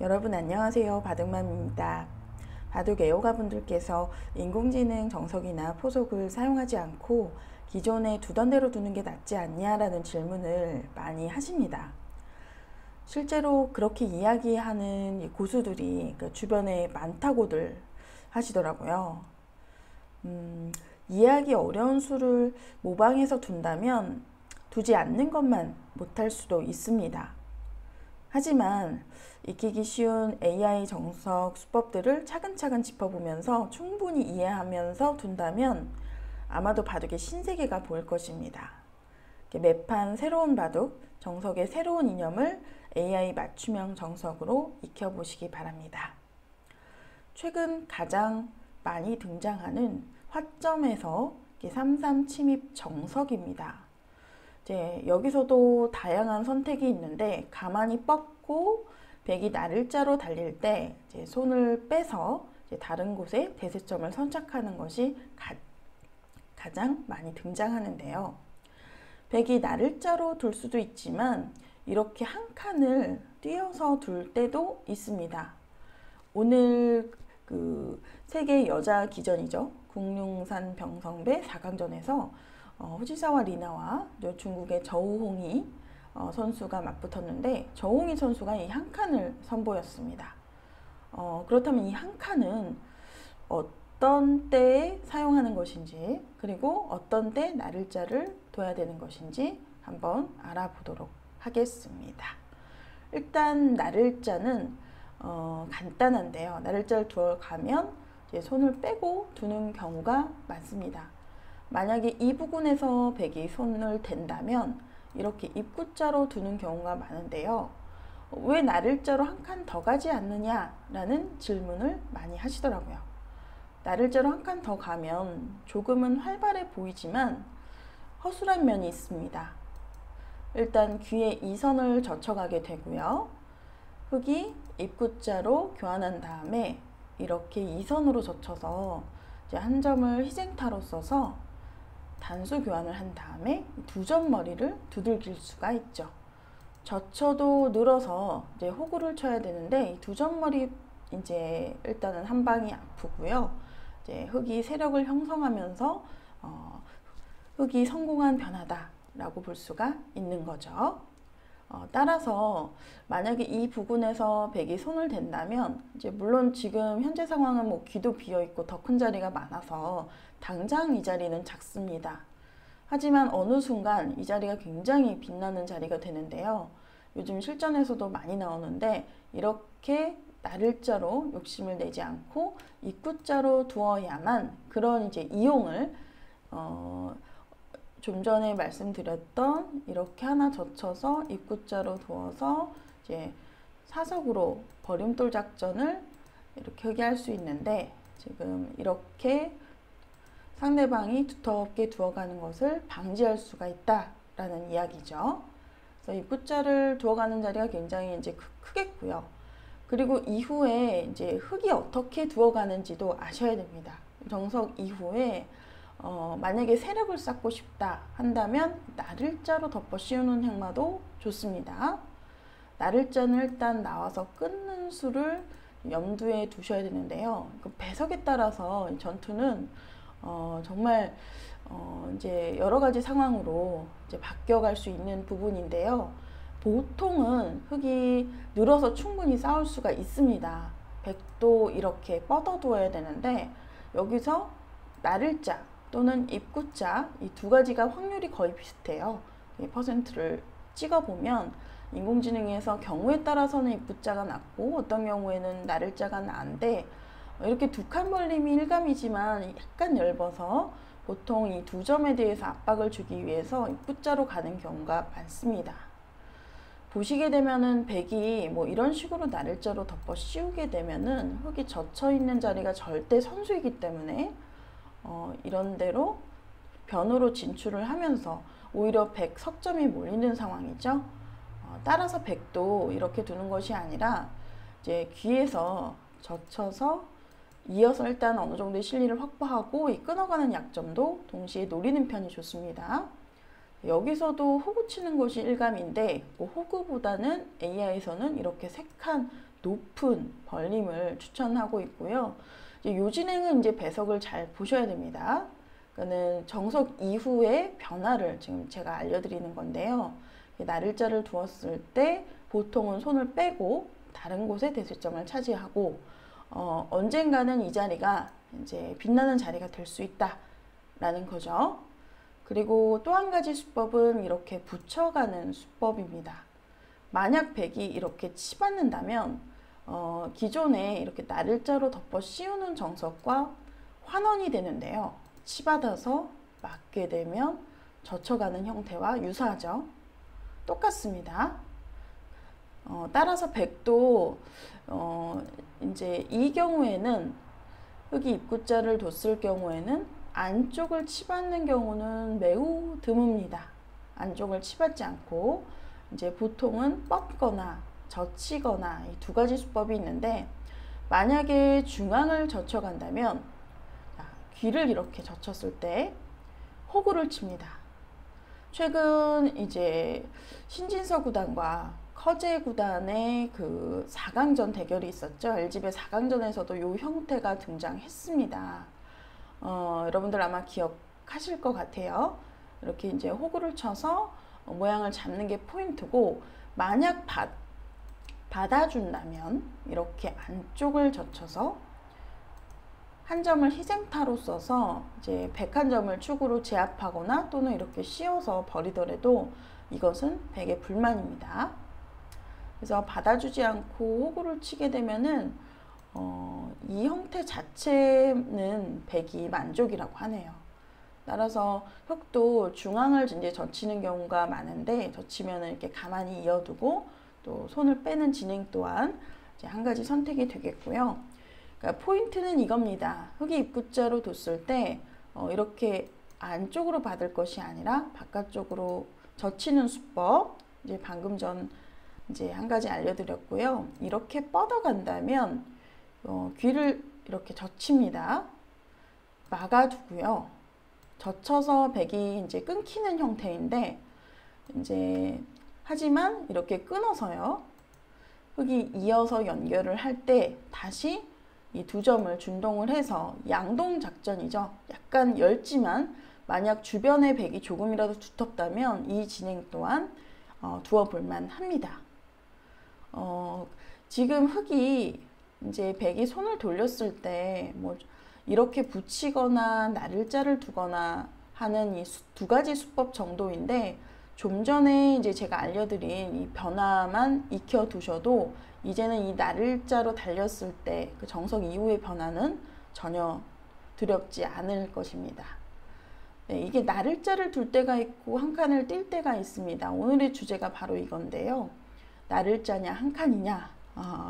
여러분 안녕하세요. 바둑맘입니다. 바둑 애호가분들께서 인공지능 정석이나 포석을 사용하지 않고 기존에 두던 대로 두는 게 낫지 않냐라는 질문을 많이 하십니다. 실제로 그렇게 이야기하는 고수들이 주변에 많다고들 하시더라고요. 이해하기 어려운 수를 모방해서 둔다면 두지 않는 것만 못할 수도 있습니다. 하지만 익히기 쉬운 AI 정석 수법들을 차근차근 짚어보면서 충분히 이해하면서 둔다면 아마도 바둑의 신세계가 보일 것입니다. 매판 새로운 바둑, 정석의 새로운 이념을 AI 맞춤형 정석으로 익혀보시기 바랍니다. 최근 가장 많이 등장하는 화점에서 3-3 침입 정석입니다. 여기서도 다양한 선택이 있는데 가만히 뻗고 백이 나를자로 달릴 때 손을 빼서 다른 곳에 대세점을 선착하는 것이 가장 많이 등장하는데요. 백이 나를자로 둘 수도 있지만 이렇게 한 칸을 띄어서 둘 때도 있습니다. 오늘 세계 여자 기전이죠. 국룡산 병성배 4강전에서 후지사와 리나와 중국의 저우홍이 선수가 맞붙었는데 저우홍이 선수가 이 한 칸을 선보였습니다. 그렇다면 이 한 칸은 어떤 때에 사용하는 것인지 그리고 어떤 때 나를자를 둬야 되는 것인지 한번 알아보도록 하겠습니다. 일단 나를자는 간단한데요. 나를자를 두어가면 손을 빼고 두는 경우가 많습니다. 만약에 이 부분에서 백이 손을 댄다면 이렇게 입구자로 두는 경우가 많은데요. 왜 나를자로 한 칸 더 가지 않느냐라는 질문을 많이 하시더라고요. 나를자로 한 칸 더 가면 조금은 활발해 보이지만 허술한 면이 있습니다. 일단 귀에 이선을 젖혀가게 되고요. 흙이 입구자로 교환한 다음에 이렇게 이선으로 젖혀서 한 점을 희생타로 써서 단수 교환을 한 다음에 두 점 머리를 두들길 수가 있죠. 젖혀도 늘어서 호구를 쳐야 되는데 이 두 점 머리 일단은 한 방이 아프고요. 흙이 세력을 형성하면서 흙이 성공한 변화다라고 볼 수가 있는 거죠. 따라서 만약에 이 부분에서 백이 손을 댄다면 물론 지금 현재 상황은 귀도 비어 있고 더 큰 자리가 많아서 당장 이 자리는 작습니다. 하지만 어느 순간 이 자리가 굉장히 빛나는 자리가 되는데요. 요즘 실전에서도 많이 나오는데 이렇게 나를자로 욕심을 내지 않고 입구자로 두어야만 그런 이용을 좀 전에 말씀드렸던 이렇게 하나 젖혀서 입구자로 두어서 사석으로 버림돌 작전을 이렇게 하게 할 수 있는데 지금 이렇게 상대방이 두텁게 두어가는 것을 방지할 수가 있다라는 이야기죠. 그래서 입구자를 두어가는 자리가 굉장히 크겠고요. 그리고 이후에 흙이 어떻게 두어가는지도 아셔야 됩니다. 정석 이후에 만약에 세력을 쌓고 싶다 한다면 나를자로 덮어 씌우는 행마도 좋습니다. 나를자는 일단 나와서 끊는 수를 염두에 두셔야 되는데요. 배석에 따라서 전투는 정말 여러 가지 상황으로 바뀌어갈 수 있는 부분인데요. 보통은 흙이 늘어서 충분히 싸울 수가 있습니다. 백도 이렇게 뻗어두어야 되는데 여기서 나를자 또는 입구자 이 두 가지가 확률이 거의 비슷해요. 퍼센트를 찍어보면 인공지능에서 경우에 따라서는 입구자가 낮고 어떤 경우에는 나를자가 나은데 이렇게 두 칸 벌림이 일감이지만 약간 얇아서 보통 이 두 점에 대해서 압박을 주기 위해서 입구자로 가는 경우가 많습니다. 보시게 되면은 백이 이런 식으로 나를자로 덮어 씌우게 되면은 흙이 젖혀 있는 자리가 절대 선수이기 때문에 이런 대로 변으로 진출을 하면서 오히려 백 석점이 몰리는 상황이죠. 따라서 백도 이렇게 두는 것이 아니라 귀에서 젖혀서 이어서 일단 어느 정도의 실리를 확보하고 이 끊어가는 약점도 동시에 노리는 편이 좋습니다. 여기서도 호구 치는 것이 일감인데 호구보다는 AI에서는 이렇게 세 칸 높은 벌림을 추천하고 있고요. 이제 요 진행은 이제 배석을 잘 보셔야 됩니다. 그러니까는 정석 이후의 변화를 지금 제가 알려드리는 건데요. 나를자를 두었을 때 보통은 손을 빼고 다른 곳에 대실점을 차지하고 언젠가는 이 자리가 이제 빛나는 자리가 될 수 있다라는 거죠. 그리고 또 한 가지 수법은 이렇게 붙여가는 수법입니다. 만약 백이 이렇게 치받는다면 기존에 이렇게 나를자로 덮어 씌우는 정석과 환원이 되는데요. 치받아서 맞게 되면 젖혀가는 형태와 유사하죠. 똑같습니다. 따라서 백도 이제 이 경우에는 흙이 입구자를 뒀을 경우에는 안쪽을 치받는 경우는 매우 드뭅니다. 안쪽을 치받지 않고 이제 보통은 뻗거나 젖히거나 이 두 가지 수법이 있는데, 만약에 중앙을 젖혀간다면 귀를 이렇게 젖혔을 때 호구를 칩니다. 최근 이제 신진서 구단과 커제 구단의 그 4강전 대결이 있었죠. LG배 4강전에서도 이 형태가 등장했습니다. 여러분들 아마 기억하실 것 같아요. 이렇게 이제 호구를 쳐서 모양을 잡는 게 포인트고, 만약 받아준다면 이렇게 안쪽을 젖혀서 한 점을 희생타로 써서 이제 101점을 축으로 제압하거나 또는 이렇게 씌워서 버리더라도 이것은 백의 불만입니다. 그래서 받아주지 않고 호구를 치게 되면은 이 형태 자체는 백이 만족이라고 하네요. 따라서 흙도 중앙을 이제 젖히는 경우가 많은데, 젖히면 이렇게 가만히 이어두고 또 손을 빼는 진행 또한 이제 한 가지 선택이 되겠고요. 그러니까 포인트는 이겁니다. 흙이 입구자로 뒀을 때 이렇게 안쪽으로 받을 것이 아니라 바깥쪽으로 젖히는 수법, 이제 방금 전 이제 한 가지 알려드렸고요. 이렇게 뻗어간다면 귀를 이렇게 젖힙니다. 막아두고요. 젖혀서 백이 이제 끊기는 형태인데, 이제 하지만 이렇게 끊어서요. 흙이 이어서 연결을 할 때 다시 이 두 점을 준동을 해서 양동 작전이죠. 약간 엷지만 만약 주변의 백이 조금이라도 두텁다면 이 진행 또한 두어 볼만 합니다. 지금 흙이 이제 백이 손을 돌렸을 때 뭐 이렇게 붙이거나 나를자를 두거나 하는 이 두 가지 수법 정도인데, 좀 전에 이제 제가 알려드린 이 변화만 익혀 두셔도 이제는 이 나를자로 달렸을 때 그 정석 이후의 변화는 전혀 두렵지 않을 것입니다. 네, 이게 나를자를 둘 때가 있고 한 칸을 뛸 때가 있습니다. 오늘의 주제가 바로 이건데요. 나를자냐 한 칸이냐,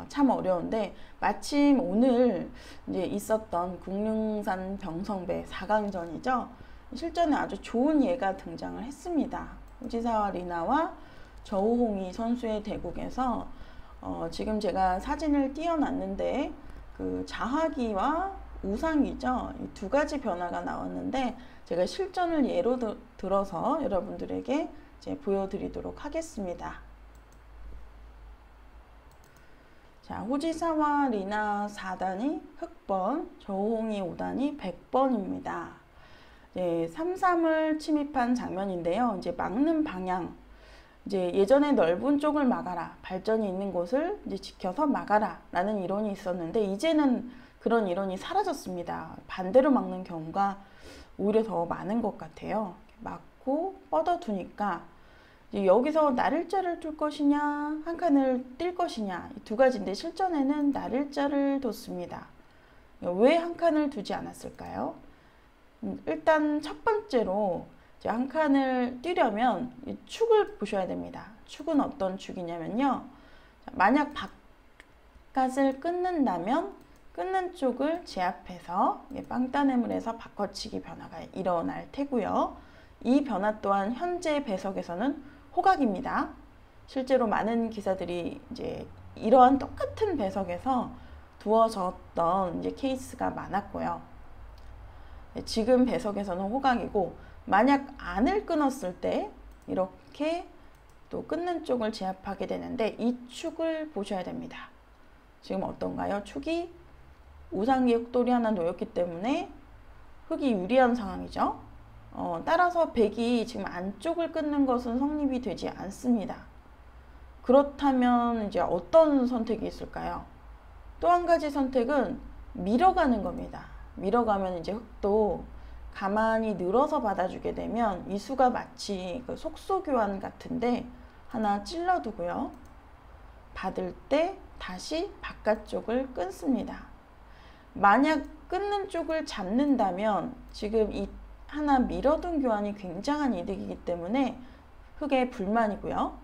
참 어려운데, 마침 오늘 이제 있었던 국릉산 병성배 4강전이죠. 실전에 아주 좋은 예가 등장을 했습니다. 후지사와 리나와 저우홍이 선수의 대국에서 지금 제가 사진을 띄워놨는데 그 자하기와 우상기죠. 이 두 가지 변화가 나왔는데, 제가 실전을 예로 들어서 여러분들에게 이제 보여드리도록 하겠습니다. 자, 후지사와 리나 4단이 흑번, 저우홍이 5단이 100번입니다. 네, 3-3을 침입한 장면인데요. 이제 막는 방향, 이제 예전에 넓은 쪽을 막아라, 발전이 있는 곳을 이제 지켜서 막아라 라는 이론이 있었는데, 이제는 그런 이론이 사라졌습니다. 반대로 막는 경우가 오히려 더 많은 것 같아요. 막고 뻗어두니까 여기서 나를자를 둘 것이냐 한 칸을 뛸 것이냐, 이 두 가지인데 실전에는 나를자를 뒀습니다. 왜 한 칸을 두지 않았을까요? 일단 첫 번째로 한 칸을 뛰려면 축을 보셔야 됩니다. 축은 어떤 축이냐면요, 만약 바깥을 끊는다면 끊는 쪽을 제압해서 빵따냄을 해서 바꿔치기 변화가 일어날 테고요. 이 변화 또한 현재 배석에서는 호각입니다. 실제로 많은 기사들이 이제 이러한 똑같은 배석에서 두어졌던 이제 케이스가 많았고요. 지금 배석에서는 호각이고, 만약 안을 끊었을 때 이렇게 또 끊는 쪽을 제압하게 되는데, 이 축을 보셔야 됩니다. 지금 어떤가요? 축이 우상기 흑돌이 하나 놓였기 때문에 흑이 유리한 상황이죠. 따라서 백이 지금 안쪽을 끊는 것은 성립이 되지 않습니다. 그렇다면 이제 어떤 선택이 있을까요? 또 한 가지 선택은 밀어가는 겁니다. 밀어가면 이제 흑도 가만히 늘어서 받아주게 되면 이 수가 마치 그 속소교환 같은데 하나 찔러두고요. 받을 때 다시 바깥쪽을 끊습니다. 만약 끊는 쪽을 잡는다면 지금 이 하나 밀어둔 교환이 굉장한 이득이기 때문에 흑의 불만이고요.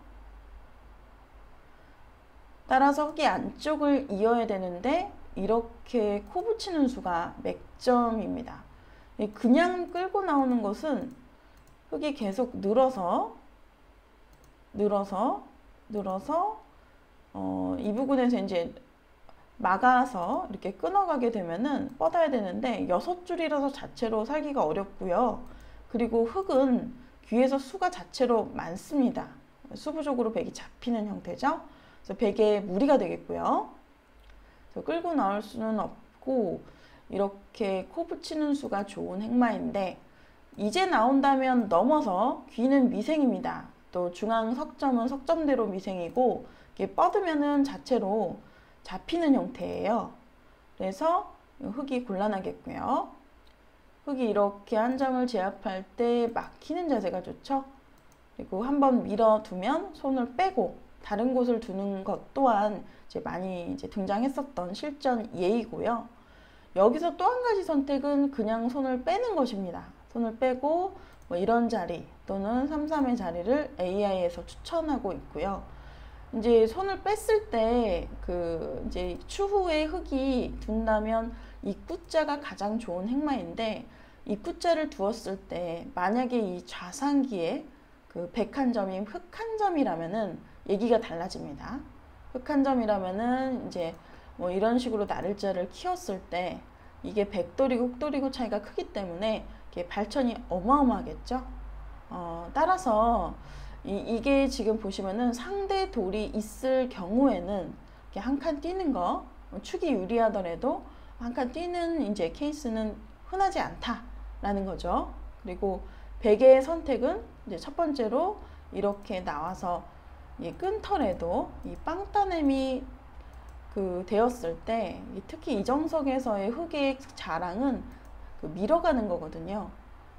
따라서 흑이 안쪽을 이어야 되는데 이렇게 코 붙이는 수가 맥점입니다. 그냥 끌고 나오는 것은 흑이 계속 늘어서 이 부분에서 이제 막아서 이렇게 끊어가게 되면은 뻗어야 되는데 6줄이라서 자체로 살기가 어렵고요. 그리고 흑은 귀에서 수가 자체로 많습니다. 수부족으로 백이 잡히는 형태죠. 그래서 백에 무리가 되겠고요. 그래서 끌고 나올 수는 없고 이렇게 코 붙이는 수가 좋은 행마인데 이제 나온다면 넘어서 귀는 미생입니다. 또 중앙 석점은 석점대로 미생이고 이렇게 뻗으면은 자체로 잡히는 형태예요. 그래서 흑이 곤란하겠고요. 흑이 이렇게 한 점을 제압할 때 막히는 자세가 좋죠. 그리고 한번 밀어두면 손을 빼고 다른 곳을 두는 것 또한 이제 많이 이제 등장했었던 실전 예이고요. 여기서 또 한 가지 선택은 그냥 손을 빼는 것입니다. 손을 빼고 뭐 이런 자리 또는 3-3의 자리를 AI에서 추천하고 있고요. 이제 손을 뺐을 때 그 이제 추후에 흑이 둔다면 입구자가 가장 좋은 행마인데 입구자를 두었을 때 만약에 이 좌상기에 그 백 한 점이 흑 한 점이라면은 얘기가 달라집니다. 흑 한 점이라면은 이제 뭐 이런 식으로 나를자를 키웠을 때 이게 백돌이고 흑돌이고 차이가 크기 때문에 이게 발천이 어마어마하겠죠. 따라서 이게 지금 보시면은 상대 돌이 있을 경우에는 이렇게 한 칸 뛰는 거 축이 유리하더라도 한 칸 뛰는 이제 케이스는 흔하지 않다라는 거죠. 그리고 백의 선택은 이제 첫 번째로 이렇게 나와서 끊더라도 이 빵따냄이 그 되었을 때 특히 이정석에서의 흑의 자랑은 그 밀어가는 거거든요.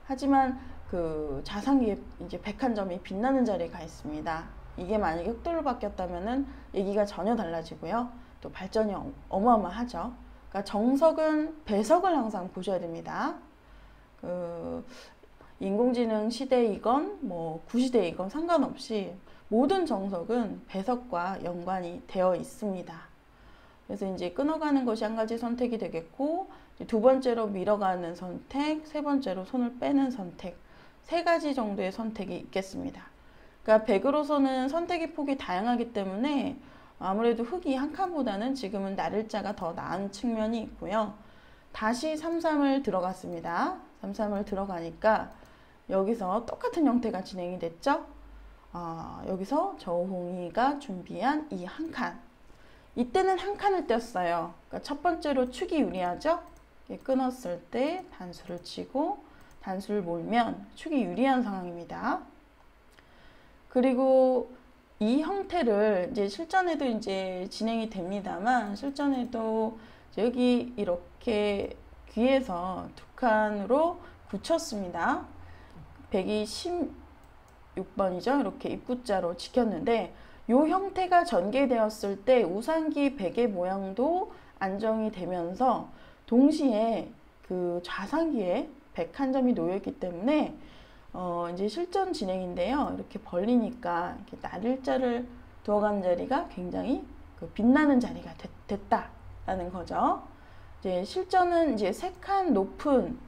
하지만 그 자상기에 이제 101점이 빛나는 자리에 가 있습니다. 이게 만약에 흑돌로 바뀌었다면은 얘기가 전혀 달라지고요. 또 발전이 어마어마하죠. 그러니까 정석은 배석을 항상 보셔야 됩니다. 그 인공지능 시대이건 뭐 구시대이건 상관없이 모든 정석은 배석과 연관이 되어 있습니다. 그래서 이제 끊어가는 것이 한 가지 선택이 되겠고 두 번째로 밀어가는 선택, 세 번째로 손을 빼는 선택, 세 가지 정도의 선택이 있겠습니다. 그러니까 백으로서는 선택의 폭이 다양하기 때문에 아무래도 흑이 한 칸보다는 지금은 나를자가 더 나은 측면이 있고요. 다시 3-3을 들어갔습니다. 3-3을 들어가니까 여기서 똑같은 형태가 진행이 됐죠. 여기서 저홍이가 준비한 이 한 칸. 이때는 한 칸을 떼었어요. 그러니까 첫 번째로 축이 유리하죠. 끊었을 때 단수를 치고 단수를 몰면 축이 유리한 상황입니다. 그리고 이 형태를 이제 실전에도 이제 진행이 됩니다만 실전에도 여기 이렇게 귀에서 두 칸으로 굳혔습니다. 126번이죠. 이렇게 입구자로 지켰는데 이 형태가 전개되었을 때 우상기 백의 모양도 안정이 되면서 동시에 그 좌상기에 101점이 놓여있기 때문에 이제 실전 진행인데요. 이렇게 벌리니까 이렇게 나를자를 두어간 자리가 굉장히 그 빛나는 자리가 됐다라는 거죠. 이제 실전은 이제 3칸 높은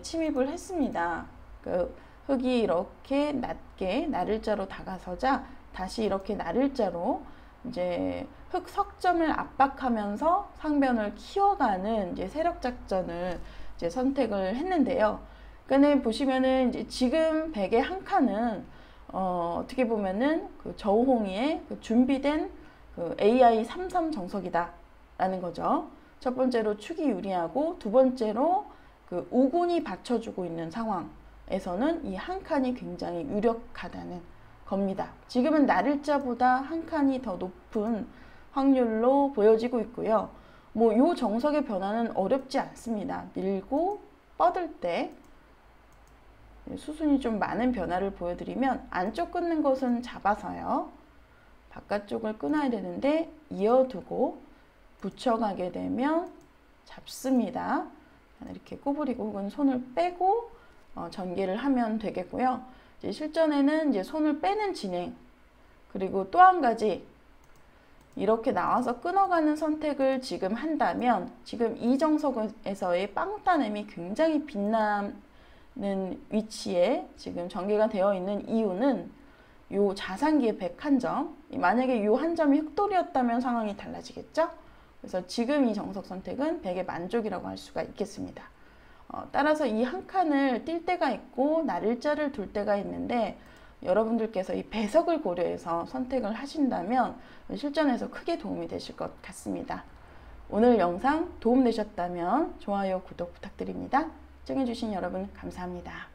침입을 했습니다. 그 흑이 이렇게 낮게 나를자로 다가서자 다시 이렇게 나를자로 이제 흑 석점을 압박하면서 상변을 키워가는 이제 세력 작전을 이제 선택을 했는데요. 그러니까 보시면은 이제 지금 백의 한 칸은 어떻게 보면은 그 저우홍이의 그 준비된 그 AI 3-3 정석이다 라는 거죠. 첫 번째로 축이 유리하고 두 번째로 그 우군이 받쳐주고 있는 상황에서는 이 한 칸이 굉장히 유력하다는 겁니다. 지금은 날일자보다 한 칸이 더 높은 확률로 보여지고 있고요. 뭐 요 정석의 변화는 어렵지 않습니다. 밀고 뻗을 때 수순이 좀 많은 변화를 보여드리면 안쪽 끊는 것은 잡아서요. 바깥쪽을 끊어야 되는데 이어두고 붙여가게 되면 잡습니다. 이렇게 구부리고 혹은 손을 빼고 전개를 하면 되겠고요. 이제 실전에는 이제 손을 빼는 진행, 그리고 또 한 가지 이렇게 나와서 끊어가는 선택을 지금 한다면 지금 이 정석에서의 빵 따냄이 굉장히 빛나는 위치에 지금 전개가 되어 있는 이유는 요 자산기의 101점, 만약에 요 한 점이 흑돌이었다면 상황이 달라지겠죠? 그래서 지금 이 정석 선택은 100의 만족이라고 할 수가 있겠습니다. 따라서 이 한 칸을 뛸 때가 있고 날일자를 둘 때가 있는데 여러분들께서 이 배석을 고려해서 선택을 하신다면 실전에서 크게 도움이 되실 것 같습니다. 오늘 영상 도움되셨다면 좋아요, 구독 부탁드립니다. 시청해주신 여러분 감사합니다.